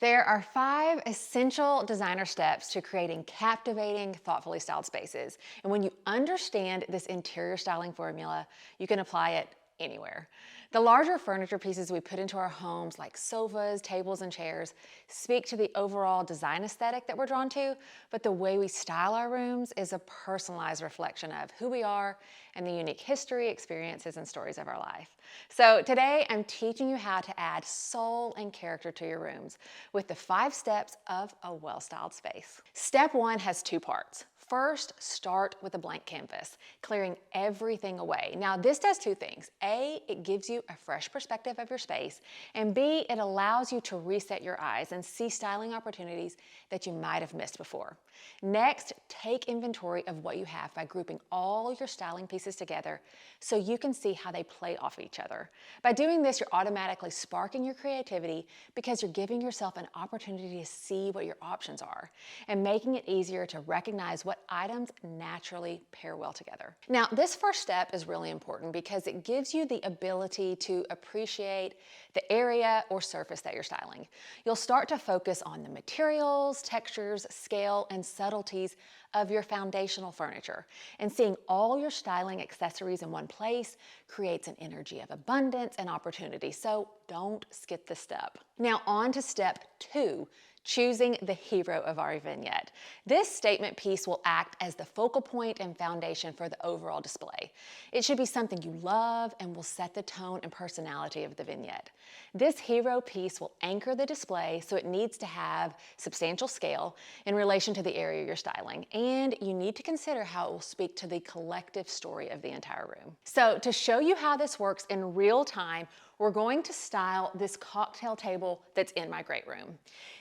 There are 5 essential designer steps to creating captivating, thoughtfully styled spaces. And when you understand this interior styling formula, you can apply it anywhere. The larger furniture pieces we put into our homes, like sofas, tables, and chairs, speak to the overall design aesthetic that we're drawn to, but the way we style our rooms is a personalized reflection of who we are and the unique history, experiences, and stories of our life. So today I'm teaching you how to add soul and character to your rooms with the 5 steps of a well-styled space. Step 1 has 2 parts. First, start with a blank canvas, clearing everything away. Now, this does 2 things. A, it gives you a fresh perspective of your space, and B, it allows you to reset your eyes and see styling opportunities that you might have missed before. Next, take inventory of what you have by grouping all your styling pieces together so you can see how they play off each other. By doing this, you're automatically sparking your creativity because you're giving yourself an opportunity to see what your options are and making it easier to recognize what items naturally pair well together. Now, this first step is really important because it gives you the ability to appreciate the area or surface that you're styling. You'll start to focus on the materials, textures, scale, and subtleties of your foundational furniture. And seeing all your styling accessories in one place creates an energy of abundance and opportunity. So don't skip this step. Now on to step 2. Choosing the hero of our vignette. This statement piece will act as the focal point and foundation for the overall display. It should be something you love and will set the tone and personality of the vignette. This hero piece will anchor the display, so it needs to have substantial scale in relation to the area you're styling, and you need to consider how it will speak to the collective story of the entire room. So to show you how this works in real time, we're going to style this cocktail table that's in my great room.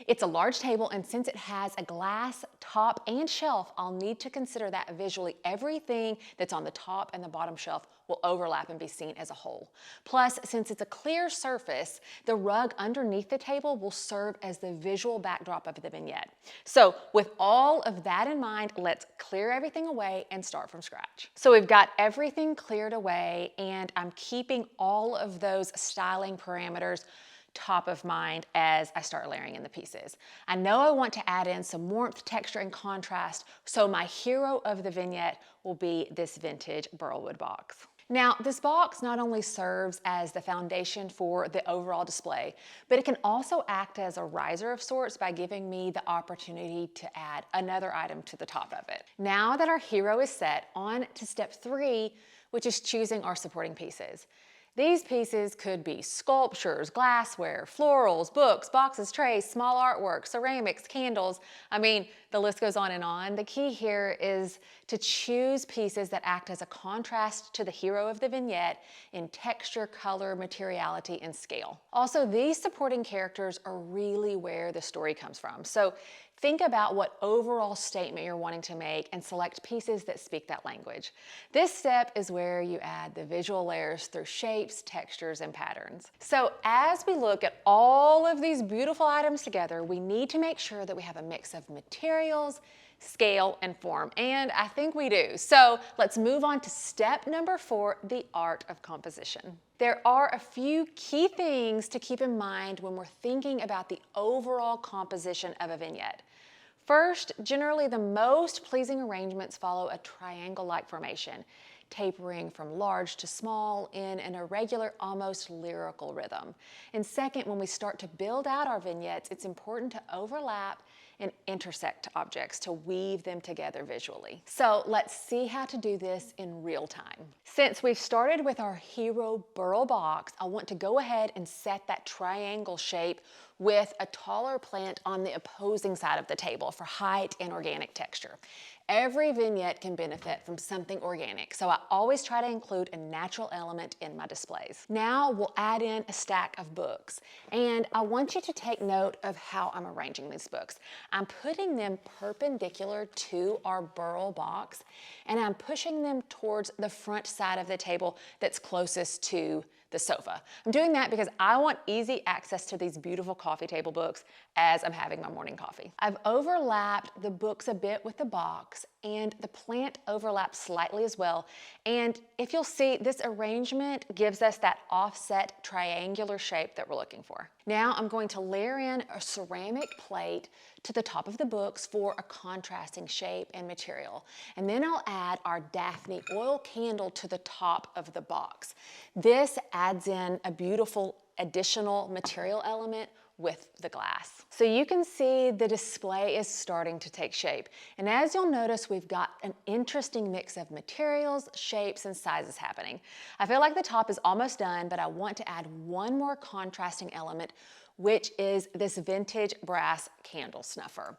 It's a large table, and since it has a glass top and shelf, I'll need to consider that visually everything that's on the top and the bottom shelf will overlap and be seen as a whole. Plus, since it's a clear surface, the rug underneath the table will serve as the visual backdrop of the vignette. So with all of that in mind, let's clear everything away and start from scratch. So we've got everything cleared away, and I'm keeping all of those styling parameters top of mind as I start layering in the pieces. I know I want to add in some warmth, texture, and contrast, so my hero of the vignette will be this vintage burlwood box. Now, this box not only serves as the foundation for the overall display, but it can also act as a riser of sorts by giving me the opportunity to add another item to the top of it. Now that our hero is set, on to step 3, which is choosing our supporting pieces. These pieces could be sculptures, glassware, florals, books, boxes, trays, small artwork, ceramics, candles. I mean, the list goes on and on. The key here is to choose pieces that act as a contrast to the hero of the vignette in texture, color, materiality, and scale. Also, these supporting characters are really where the story comes from. So think about what overall statement you're wanting to make and select pieces that speak that language. This step is where you add the visual layers through shapes, textures, and patterns. So as we look at all of these beautiful items together, we need to make sure that we have a mix of materials, scale, and form, and I think we do. So let's move on to step number 4, the art of composition. There are a few key things to keep in mind when we're thinking about the overall composition of a vignette. First, generally the most pleasing arrangements follow a triangle-like formation, tapering from large to small in an irregular, almost lyrical rhythm. And second, when we start to build out our vignettes, it's important to overlap and intersect objects to weave them together visually. So let's see how to do this in real time. Since we've started with our hero burl box, I want to go ahead and set that triangle shape with a taller plant on the opposing side of the table for height and organic texture. Every vignette can benefit from something organic, so I always try to include a natural element in my displays. Now we'll add in a stack of books, and I want you to take note of how I'm arranging these books. I'm putting them perpendicular to our burl box, and I'm pushing them towards the front side of the table that's closest to the sofa. I'm doing that because I want easy access to these beautiful coffee table books as I'm having my morning coffee. I've overlapped the books a bit with the box, and the plant overlaps slightly as well. And if you'll see, this arrangement gives us that offset triangular shape that we're looking for. Now I'm going to layer in a ceramic plate to the top of the books for a contrasting shape and material. And then I'll add our Daphne oil candle to the top of the box. This adds in a beautiful additional material element with the glass. So you can see the display is starting to take shape. And as you'll notice, we've got an interesting mix of materials, shapes, and sizes happening. I feel like the top is almost done, but I want to add one more contrasting element, which is this vintage brass candle snuffer.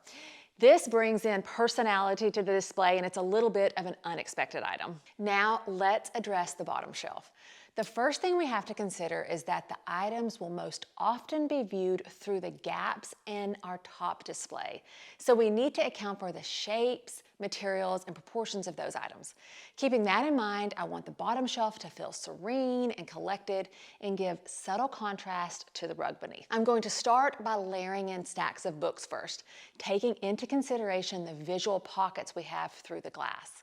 This brings in personality to the display, and it's a little bit of an unexpected item. Now let's address the bottom shelf. The first thing we have to consider is that the items will most often be viewed through the gaps in our top display. So we need to account for the shapes, materials, and proportions of those items. Keeping that in mind, I want the bottom shelf to feel serene and collected and give subtle contrast to the rug beneath. I'm going to start by layering in stacks of books first, taking into consideration the visual pockets we have through the glass.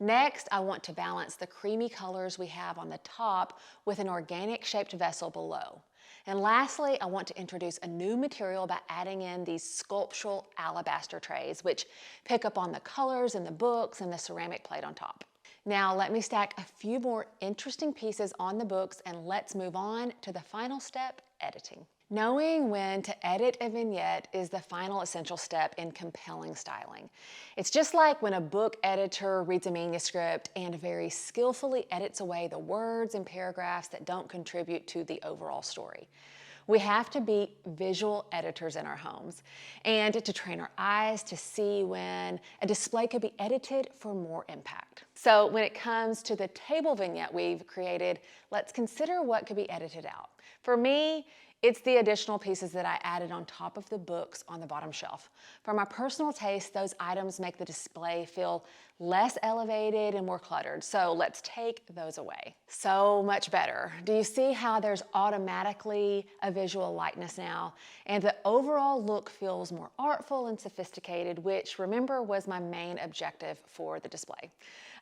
Next, I want to balance the creamy colors we have on the top with an organic shaped vessel below. And lastly, I want to introduce a new material by adding in these sculptural alabaster trays, which pick up on the colors in the books and the ceramic plate on top. Now let me stack a few more interesting pieces on the books, and let's move on to the final step, editing. Knowing when to edit a vignette is the final essential step in compelling styling. It's just like when a book editor reads a manuscript and very skillfully edits away the words and paragraphs that don't contribute to the overall story. We have to be visual editors in our homes and to train our eyes to see when a display could be edited for more impact. So when it comes to the table vignette we've created, let's consider what could be edited out. For me, it's the additional pieces that I added on top of the books on the bottom shelf. For my personal taste, those items make the display feel less elevated and more cluttered, so let's take those away. So much better. Do you see how there's automatically a visual lightness now? And the overall look feels more artful and sophisticated, which, remember, was my main objective for the display.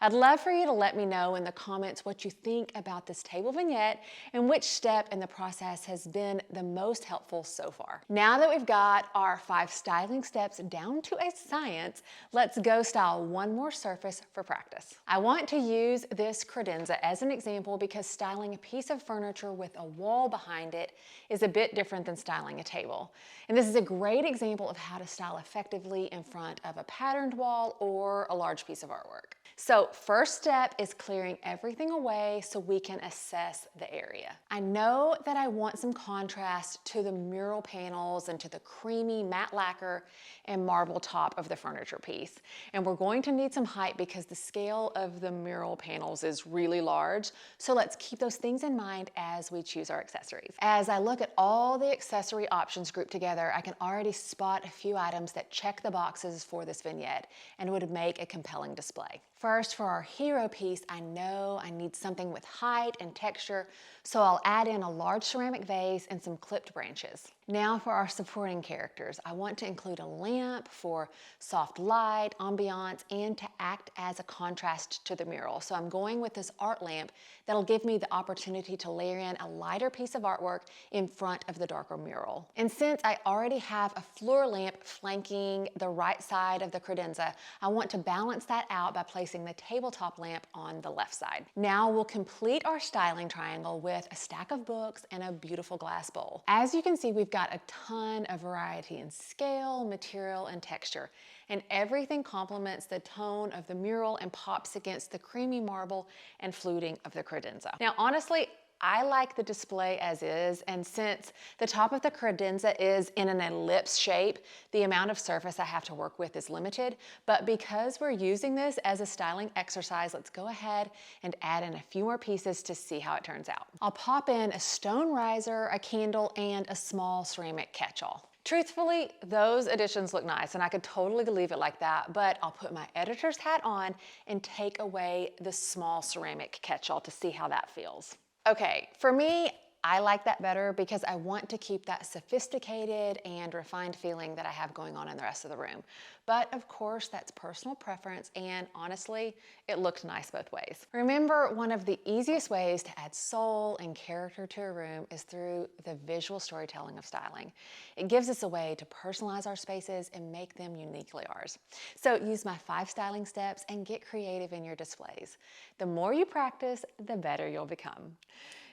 I'd love for you to let me know in the comments what you think about this table vignette and which step in the process has been the most helpful so far. Now that we've got our 5 styling steps down to a science, let's go style one more surface for practice. I want to use this credenza as an example because styling a piece of furniture with a wall behind it is a bit different than styling a table. And this is a great example of how to style effectively in front of a patterned wall or a large piece of artwork. So first step is clearing everything away so we can assess the area. I know that I want some contrast to the mural panels and to the creamy matte lacquer and marble top of the furniture piece. And we're going to need some height because the scale of the mural panels is really large. So let's keep those things in mind as we choose our accessories. As I look at all the accessory options grouped together, I can already spot a few items that check the boxes for this vignette and would make a compelling display. First, for our hero piece, I know I need something with height and texture, so I'll add in a large ceramic vase and some clipped branches. Now for our supporting characters, I want to include a lamp for soft light, ambiance, and to act as a contrast to the mural. So I'm going with this art lamp that'll give me the opportunity to layer in a lighter piece of artwork in front of the darker mural. And since I already have a floor lamp flanking the right side of the credenza, I want to balance that out by placing the tabletop lamp on the left side. Now we'll complete our styling triangle with a stack of books and a beautiful glass bowl. As you can see, we've got a ton of variety in scale, material, and texture, and everything complements the tone of the mural and pops against the creamy marble and fluting of the credenza. Now, honestly, I like the display as is, and since the top of the credenza is in an ellipse shape, the amount of surface I have to work with is limited, but because we're using this as a styling exercise, let's go ahead and add in a few more pieces to see how it turns out. I'll pop in a stone riser, a candle, and a small ceramic catch-all. Truthfully, those additions look nice and I could totally leave it like that, but I'll put my editor's hat on and take away the small ceramic catch-all to see how that feels. Okay, for me, I like that better because I want to keep that sophisticated and refined feeling that I have going on in the rest of the room. But of course, that's personal preference, and honestly, it looked nice both ways. Remember, one of the easiest ways to add soul and character to a room is through the visual storytelling of styling. It gives us a way to personalize our spaces and make them uniquely ours. So use my 5 styling steps and get creative in your displays. The more you practice, the better you'll become.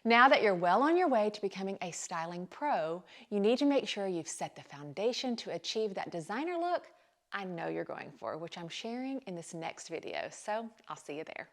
Now that you're well on your way to becoming a styling pro, you need to make sure you've set the foundation to achieve that designer look I know you're going for, which I'm sharing in this next video. So I'll see you there.